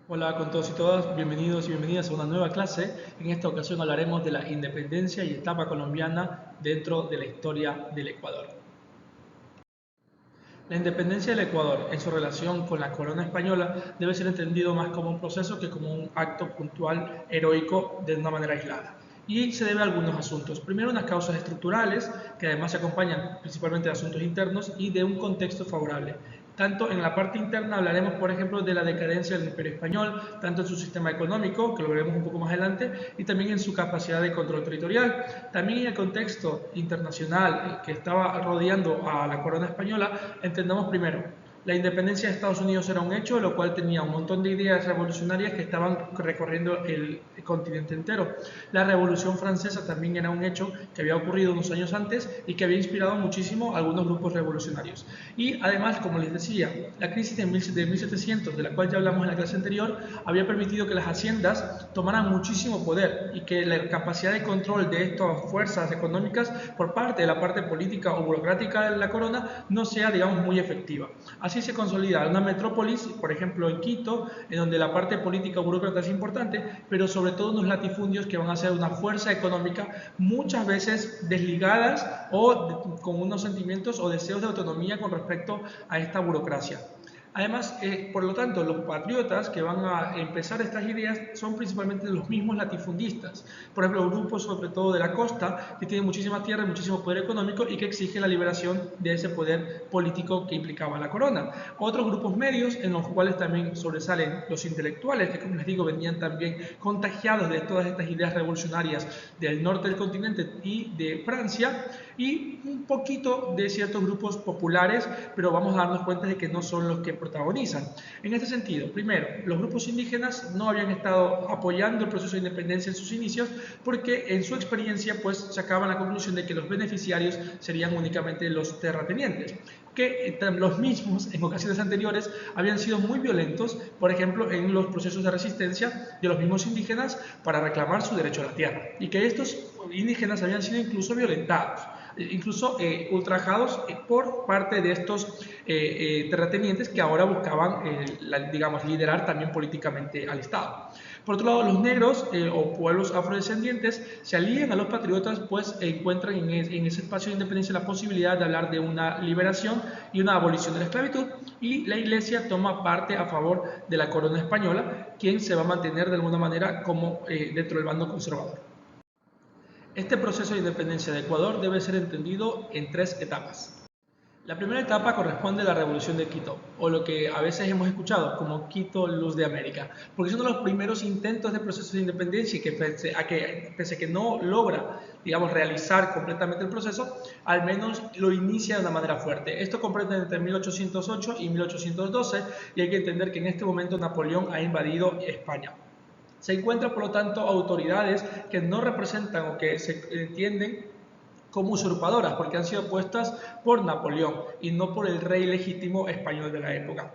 Hola con todos y todas, bienvenidos y bienvenidas a una nueva clase. En esta ocasión hablaremos de la independencia y etapa colombiana dentro de la historia del Ecuador. La independencia del Ecuador en su relación con la corona española debe ser entendido más como un proceso que como un acto puntual heroico de una manera aislada. Y se debe a algunos asuntos. Primero, unas causas estructurales que además se acompañan principalmente de asuntos internos y de un contexto favorable. Tanto en la parte interna hablaremos, por ejemplo, de la decadencia del Imperio Español, tanto en su sistema económico, que lo veremos un poco más adelante, y también en su capacidad de control territorial. También en el contexto internacional que estaba rodeando a la corona española, entendamos primero la independencia de Estados Unidos era un hecho, lo cual tenía un montón de ideas revolucionarias que estaban recorriendo el continente entero. La Revolución Francesa también era un hecho que había ocurrido unos años antes y que había inspirado muchísimo a algunos grupos revolucionarios. Y además, como les decía, la crisis de 1700, de la cual ya hablamos en la clase anterior, había permitido que las haciendas tomaran muchísimo poder y que la capacidad de control de estas fuerzas económicas por parte de la parte política o burocrática de la corona no sea, digamos, muy efectiva. Así se consolida una metrópolis, por ejemplo en Quito, en donde la parte política o burócrata es importante, pero sobre todo unos latifundios que van a ser una fuerza económica muchas veces desligadas o con unos sentimientos o deseos de autonomía con respecto a esta burocracia. Además, por lo tanto, los patriotas que van a empezar estas ideas son principalmente los mismos latifundistas. Por ejemplo, grupos sobre todo de la costa que tienen muchísima tierra y muchísimo poder económico y que exigen la liberación de ese poder político que implicaba la corona. Otros grupos medios en los cuales también sobresalen los intelectuales que, como les digo, venían también contagiados de todas estas ideas revolucionarias del norte del continente y de Francia, y un poquito de ciertos grupos populares, pero vamos a darnos cuenta de que no son los que protagonizan. En este sentido, primero, los grupos indígenas no habían estado apoyando el proceso de independencia en sus inicios porque en su experiencia pues sacaban la conclusión de que los beneficiarios serían únicamente los terratenientes, que los mismos en ocasiones anteriores habían sido muy violentos, por ejemplo en los procesos de resistencia de los mismos indígenas para reclamar su derecho a la tierra, y que estos indígenas habían sido incluso violentados, incluso ultrajados por parte de estos terratenientes que ahora buscaban, digamos, liderar también políticamente al Estado. Por otro lado, los negros o pueblos afrodescendientes se alían a los patriotas, pues encuentran en ese espacio de independencia la posibilidad de hablar de una liberación y una abolición de la esclavitud, y la Iglesia toma parte a favor de la corona española, quien se va a mantener de alguna manera como dentro del bando conservador. Este proceso de independencia de Ecuador debe ser entendido en tres etapas. La primera etapa corresponde a la Revolución de Quito, o lo que a veces hemos escuchado como Quito Luz de América, porque es uno de los primeros intentos de proceso de independencia y que pese a que no logra, digamos, realizar completamente el proceso, al menos lo inicia de una manera fuerte. Esto comprende entre 1808 y 1812, y hay que entender que en este momento Napoleón ha invadido España. Se encuentran, por lo tanto, autoridades que no representan o que se entienden como usurpadoras, porque han sido puestas por Napoleón y no por el rey legítimo español de la época.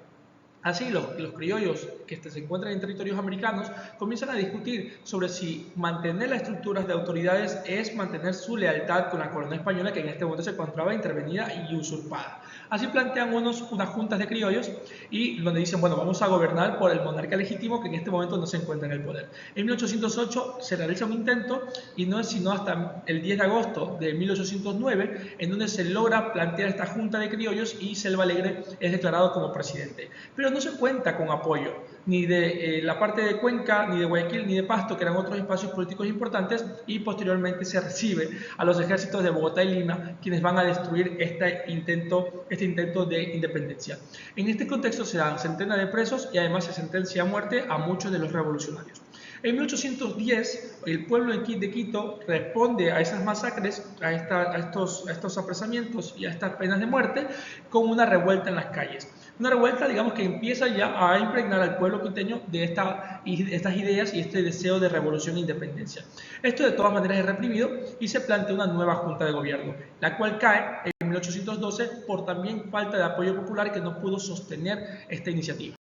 Así, los criollos que se encuentran en territorios americanos comienzan a discutir sobre si mantener las estructuras de autoridades es mantener su lealtad con la corona española, que en este momento se encontraba intervenida y usurpada. Así plantean unas juntas de criollos y donde dicen, bueno, vamos a gobernar por el monarca legítimo que en este momento no se encuentra en el poder. En 1808 se realiza un intento y no es sino hasta el 10 de agosto de 1809 en donde se logra plantear esta junta de criollos y Selva Alegre es declarado como presidente. Pero no se cuenta con apoyo ni de la parte de Cuenca, ni de Guayaquil, ni de Pasto, que eran otros espacios políticos importantes, y posteriormente se recibe a los ejércitos de Bogotá y Lima, quienes van a destruir este intento de independencia. En este contexto se dan centenas de presos y además se sentencia a muerte a muchos de los revolucionarios. En 1810, el pueblo de Quito responde a esas masacres, a estos apresamientos y a estas penas de muerte con una revuelta en las calles. Una revuelta, digamos, que empieza ya a impregnar al pueblo quiteño de estas ideas y este deseo de revolución e independencia. Esto de todas maneras es reprimido y se plantea una nueva junta de gobierno, la cual cae en 1812 por también falta de apoyo popular que no pudo sostener esta iniciativa.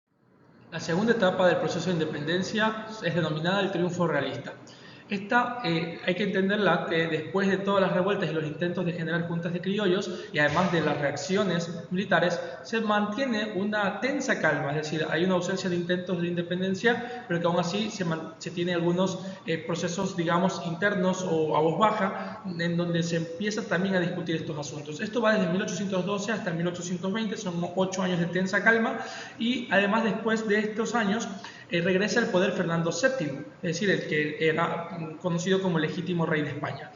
La segunda etapa del proceso de independencia es denominada el triunfo realista. Hay que entenderla que después de todas las revueltas y los intentos de generar juntas de criollos y además de las reacciones militares, se mantiene una tensa calma, es decir, hay una ausencia de intentos de independencia, pero que aún así se tiene algunos procesos, digamos, internos o a voz baja, en donde se empieza también a discutir estos asuntos. Esto va desde 1812 hasta 1820, son 8 años de tensa calma, y además después de estos años regresa al poder Fernando VII, es decir, el que era conocido como legítimo rey de España.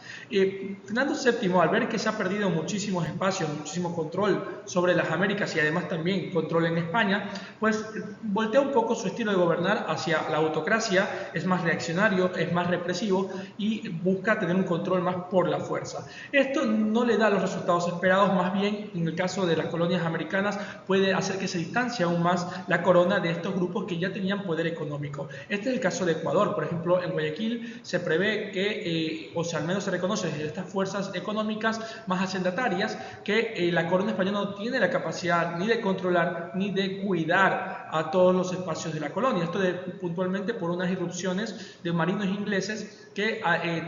Fernando VII, al ver que se ha perdido muchísimos espacios, muchísimo control sobre las Américas y además también control en España, pues voltea un poco su estilo de gobernar hacia la autocracia, es más reaccionario, es más represivo y busca tener un control más por la fuerza. Esto no le da los resultados esperados, más bien en el caso de las colonias americanas puede hacer que se distancie aún más la corona de estos grupos que ya tenían poder económico. Este es el caso de Ecuador. Por ejemplo, en Guayaquil se prevé que, o sea, al menos se reconoce desde estas fuerzas económicas más hacendatarias, que la corona española no tiene la capacidad ni de controlar ni de cuidar a todos los espacios de la colonia. Esto puntualmente por unas irrupciones de marinos ingleses que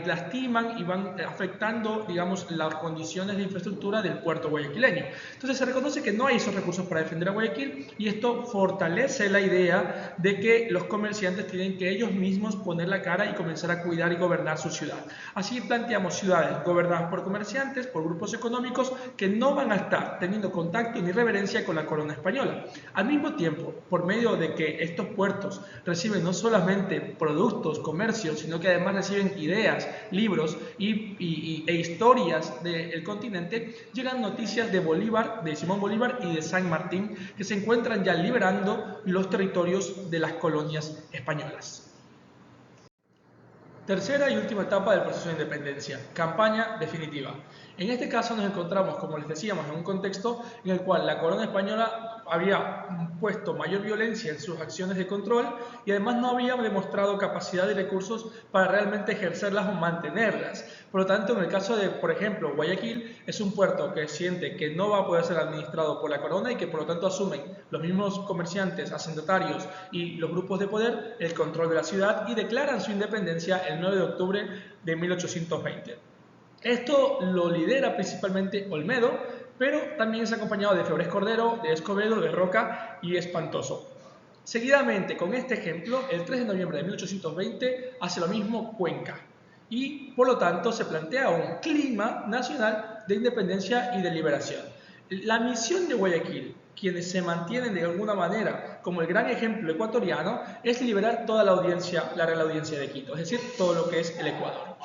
lastiman y van afectando, digamos, las condiciones de infraestructura del puerto guayaquileño. Entonces se reconoce que no hay esos recursos para defender a Guayaquil y esto fortalece la idea de que los comerciantes tienen que ellos mismos poner la cara y comenzar a cuidar y gobernar su ciudad. Así planteamos ciudades gobernadas por comerciantes, por grupos económicos que no van a estar teniendo contacto ni reverencia con la corona española. Al mismo tiempo, por medio de que estos puertos reciben no solamente productos, comercios, sino que además reciben ideas, libros e historias del continente, llegan noticias de Bolívar, de Simón Bolívar y de San Martín, que se encuentran ya liberando los territorios de las colonias españolas. Tercera y última etapa del proceso de independencia, campaña definitiva. En este caso nos encontramos, como les decíamos, en un contexto en el cual la corona española había puesto mayor violencia en sus acciones de control y además no había demostrado capacidad y recursos para realmente ejercerlas o mantenerlas. Por lo tanto, en el caso de, por ejemplo, Guayaquil, es un puerto que siente que no va a poder ser administrado por la corona y que por lo tanto asumen los mismos comerciantes, hacendatarios y los grupos de poder el control de la ciudad y declaran su independencia el 9 de octubre de 1820. Esto lo lidera principalmente Olmedo, pero también es acompañado de Febres Cordero, de Escobedo, de Roca y Espantoso. Seguidamente, con este ejemplo, el 3 de noviembre de 1820 hace lo mismo Cuenca y por lo tanto se plantea un clima nacional de independencia y de liberación. La misión de Guayaquil, quienes se mantienen de alguna manera como el gran ejemplo ecuatoriano, es liberar toda la audiencia, la Real Audiencia de Quito, es decir, todo lo que es el Ecuador.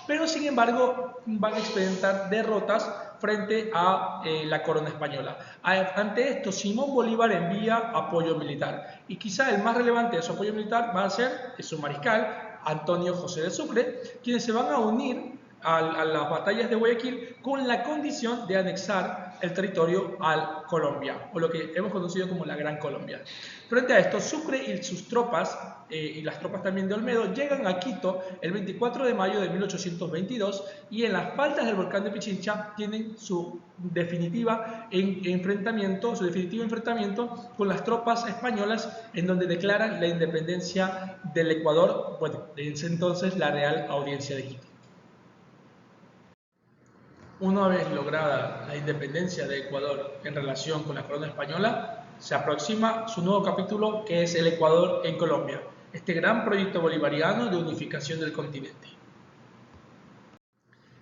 Pero sin embargo van a experimentar derrotas frente a la corona española. Ante esto, Simón Bolívar envía apoyo militar y quizá el más relevante de su apoyo militar va a ser su mariscal, Antonio José de Sucre, quienes se van a unir a las batallas de Guayaquil con la condición de anexar el territorio a Colombia, o lo que hemos conocido como la Gran Colombia. Frente a esto, Sucre y sus tropas, y las tropas también de Olmedo, llegan a Quito el 24 de mayo de 1822 y en las faldas del volcán de Pichincha tienen su definitivo enfrentamiento con las tropas españolas, en donde declaran la independencia del Ecuador, bueno, de ese entonces la Real Audiencia de Quito. Una vez lograda la independencia de Ecuador en relación con la corona española, se aproxima su nuevo capítulo, que es el Ecuador en Colombia, este gran proyecto bolivariano de unificación del continente.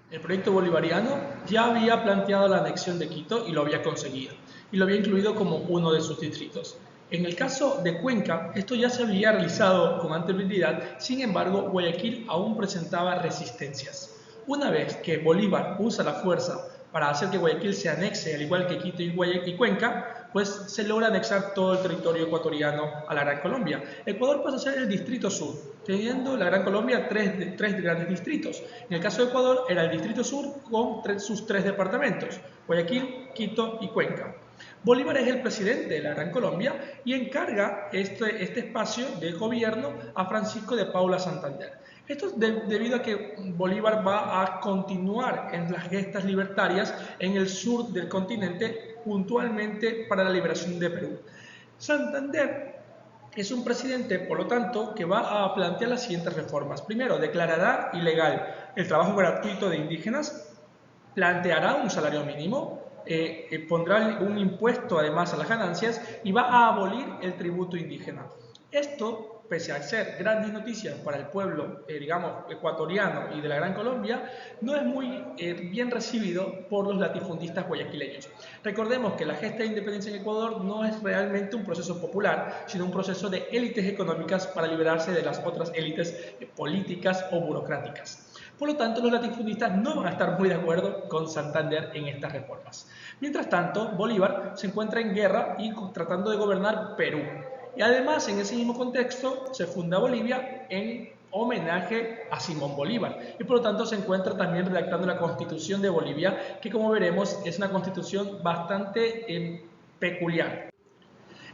El proyecto bolivariano ya había planteado la anexión de Quito y lo había conseguido, y lo había incluido como uno de sus distritos. En el caso de Cuenca, esto ya se había realizado con anterioridad, sin embargo, Guayaquil aún presentaba resistencias. Una vez que Bolívar usa la fuerza para hacer que Guayaquil se anexe, al igual que Quito y Cuenca, pues se logra anexar todo el territorio ecuatoriano a la Gran Colombia. Ecuador pasa a ser el distrito sur, teniendo la Gran Colombia tres grandes distritos. En el caso de Ecuador era el distrito sur con sus 3 departamentos, Guayaquil, Quito y Cuenca. Bolívar es el presidente de la Gran Colombia y encarga este espacio de gobierno a Francisco de Paula Santander. Esto es debido a que Bolívar va a continuar en las gestas libertarias en el sur del continente, puntualmente para la liberación de Perú. Santander Es un presidente, por lo tanto, que va a plantear las siguientes reformas. Primero, declarará ilegal el trabajo gratuito de indígenas, planteará un salario mínimo, pondrá un impuesto además a las ganancias y va a abolir el tributo indígena. Esto, pese a ser grandes noticias para el pueblo, digamos, ecuatoriano y de la Gran Colombia, no es muy bien recibido por los latifundistas guayaquileños. Recordemos que la gesta de independencia en Ecuador no es realmente un proceso popular, sino un proceso de élites económicas para liberarse de las otras élites políticas o burocráticas. Por lo tanto, los latifundistas no van a estar muy de acuerdo con Santander en estas reformas. Mientras tanto, Bolívar se encuentra en guerra y tratando de gobernar Perú. Y además, en ese mismo contexto, se funda Bolivia en homenaje a Simón Bolívar y por lo tanto se encuentra también redactando la Constitución de Bolivia, que como veremos es una constitución bastante peculiar.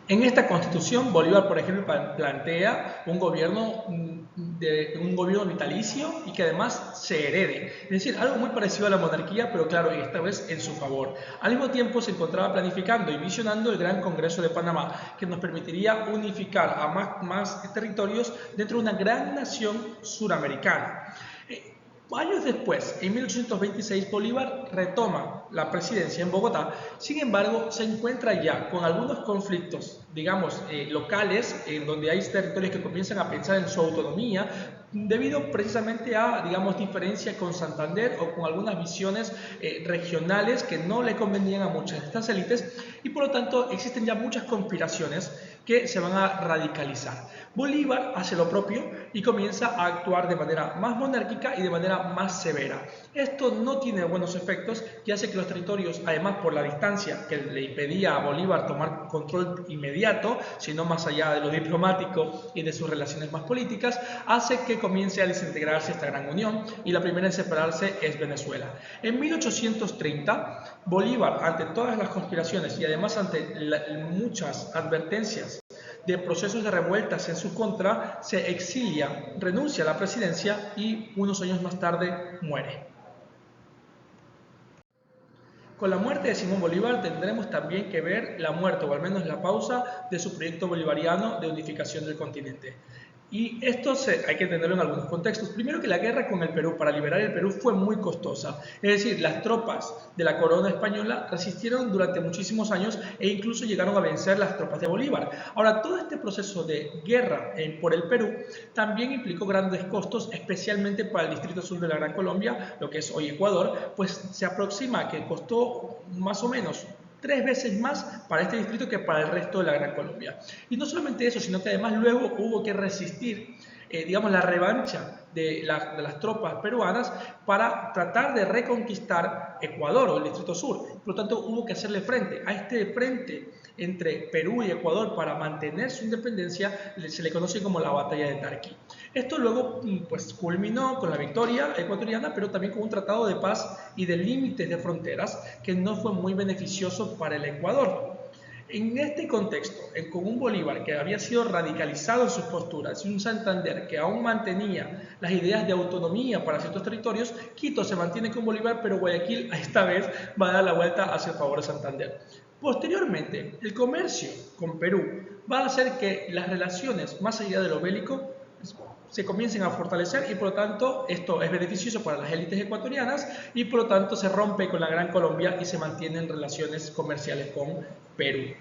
En esta constitución, Bolívar, por ejemplo, plantea un gobierno vitalicio y que además se herede. Es decir, algo muy parecido a la monarquía, pero claro, esta vez en su favor. Al mismo tiempo se encontraba planificando y visionando el Gran Congreso de Panamá, que nos permitiría unificar a más territorios dentro de una gran nación suramericana. Años después, en 1826, Bolívar retoma la presidencia en Bogotá, sin embargo, se encuentra ya con algunos conflictos, digamos, locales, en donde hay territorios que comienzan a pensar en su autonomía, debido precisamente a, digamos, diferencias con Santander o con algunas visiones regionales que no le convenían a muchas de estas élites, y por lo tanto existen ya muchas conspiraciones que se van a radicalizar. Bolívar hace lo propio y comienza a actuar de manera más monárquica y de manera más severa. Esto no tiene buenos efectos y hace que los territorios, además por la distancia que le impedía a Bolívar tomar control inmediato, sino más allá de lo diplomático y de sus relaciones más políticas, hace que comience a desintegrarse esta gran unión y la primera en separarse es Venezuela. En 1830, Bolívar, ante todas las conspiraciones y además ante muchas advertencias de procesos de revueltas en su contra, se exilia, renuncia a la presidencia y unos años más tarde muere. Con la muerte de Simón Bolívar tendremos también que ver la muerte, o al menos la pausa, de su proyecto bolivariano de unificación del continente. Y esto hay que entenderlo en algunos contextos. Primero que la guerra con el Perú para liberar el Perú fue muy costosa. Es decir, las tropas de la corona española resistieron durante muchísimos años e incluso llegaron a vencer las tropas de Bolívar. Ahora, todo este proceso de guerra por el Perú también implicó grandes costos, especialmente para el distrito sur de la Gran Colombia, lo que es hoy Ecuador, pues se aproxima que costó más o menos 3 veces más para este distrito que para el resto de la Gran Colombia. Y no solamente eso, sino que además luego hubo que resistir, digamos, la revancha de las tropas peruanas para tratar de reconquistar Ecuador o el distrito sur. Por lo tanto, hubo que hacerle frente. A este frente entre Perú y Ecuador para mantener su independencia se le conoce como la batalla de Tarqui. Esto luego pues culminó con la victoria ecuatoriana, pero también con un tratado de paz y de límites de fronteras que no fue muy beneficioso para el Ecuador. En este contexto, con un Bolívar que había sido radicalizado en sus posturas y un Santander que aún mantenía las ideas de autonomía para ciertos territorios, Quito se mantiene con Bolívar, pero Guayaquil esta vez va a dar la vuelta hacia el favor de Santander. Posteriormente, el comercio con Perú va a hacer que las relaciones, más allá de lo bélico, se comiencen a fortalecer y por lo tanto esto es beneficioso para las élites ecuatorianas y por lo tanto se rompe con la Gran Colombia y se mantienen relaciones comerciales con Perú.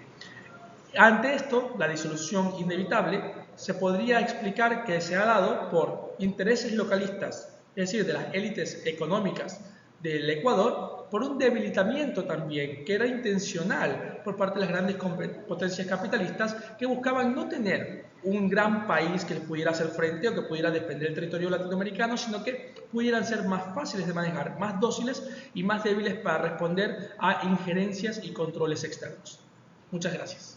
Ante esto, la disolución inevitable se podría explicar que se ha dado por intereses localistas, es decir, de las élites económicas del Ecuador, por un debilitamiento también que era intencional por parte de las grandes potencias capitalistas que buscaban no tener un gran país que les pudiera hacer frente o que pudiera defender el territorio latinoamericano, sino que pudieran ser más fáciles de manejar, más dóciles y más débiles para responder a injerencias y controles externos. Muchas gracias.